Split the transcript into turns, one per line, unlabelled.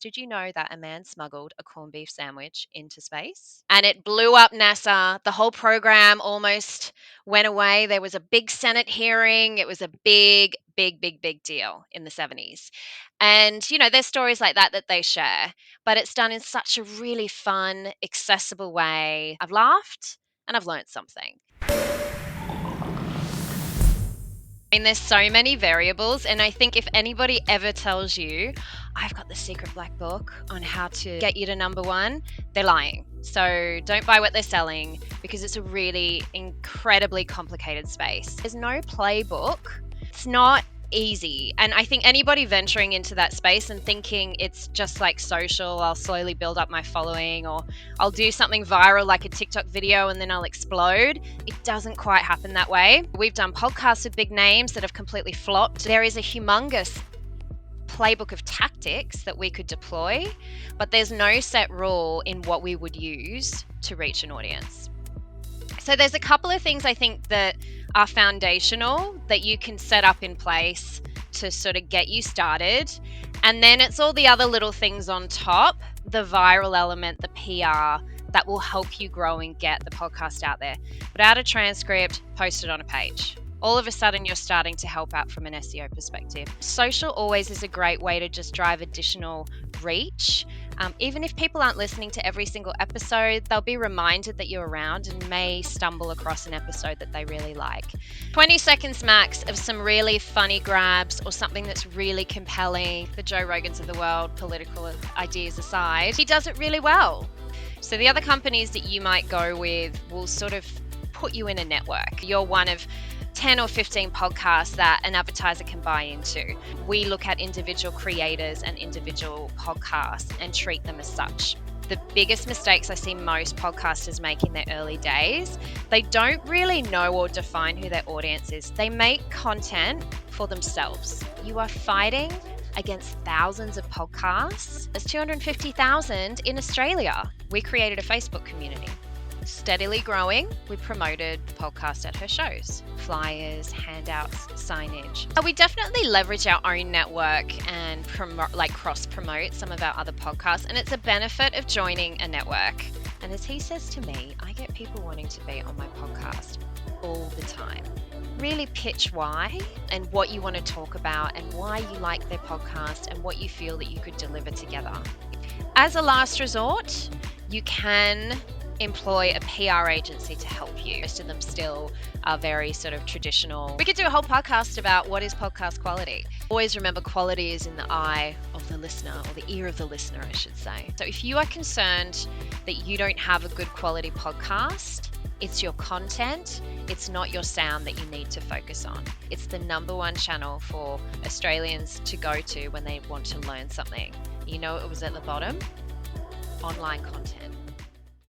Did you know that a man smuggled a corned beef sandwich into space? And it blew up NASA. The whole program almost went away. There was a big Senate hearing. It was a big, big, big, big deal in the 70s. And, there's stories like that they share, but it's done in such a really fun, accessible way. I've laughed and I've learned something. There's so many variables, and I think if anybody ever tells you, I've got the secret black book on how to get you to number one, they're lying. So don't buy what they're selling, because it's a really incredibly complicated space. There's no playbook. It's not easy. And I think anybody venturing into that space and thinking it's just like social, I'll slowly build up my following, or I'll do something viral like a TikTok video and then I'll explode. It doesn't quite happen that way. We've done podcasts with big names that have completely flopped. There is a humongous playbook of tactics that we could deploy, but there's no set rule in what we would use to reach an audience. So there's a couple of things I think that are foundational that you can set up in place to sort of get you started. And then it's all the other little things on top, the viral element, the PR, that will help you grow and get the podcast out there. Put out a transcript, post it on a page. All of a sudden, you're starting to help out from an SEO perspective. Social always is a great way to just drive additional reach. Even if people aren't listening to every single episode, they'll be reminded that you're around and may stumble across an episode that they really like. 20 seconds max of some really funny grabs or something that's really compelling. The Joe Rogans of the world, political ideas aside, he does it really well. So the other companies that you might go with will sort of put you in a network. You're one of 10 or 15 podcasts that an advertiser can buy into. We look at individual creators and individual podcasts and treat them as such. The biggest mistakes I see most podcasters make in their early days, they don't really know or define who their audience is. They make content for themselves. You are fighting against thousands of podcasts. There's 250,000 in Australia. We created a Facebook community. Steadily growing, we promoted the podcast at her shows, flyers, handouts, signage. We definitely leverage our own network and cross-promote some of our other podcasts, and it's a benefit of joining a network. And as he says to me, I get people wanting to be on my podcast all the time. Really pitch why and what you want to talk about and why you like their podcast and what you feel that you could deliver together. As a last resort, you can employ a PR agency to help you. Most of them still are very sort of traditional. We could do a whole podcast about what is podcast quality. Always remember, quality is in the eye of the listener, or the ear of the listener, I should say. So if you are concerned that you don't have a good quality podcast, it's your content, it's not your sound that you need to focus on. It's the number one channel for Australians to go to when they want to learn something. You know, it was at the bottom, online content.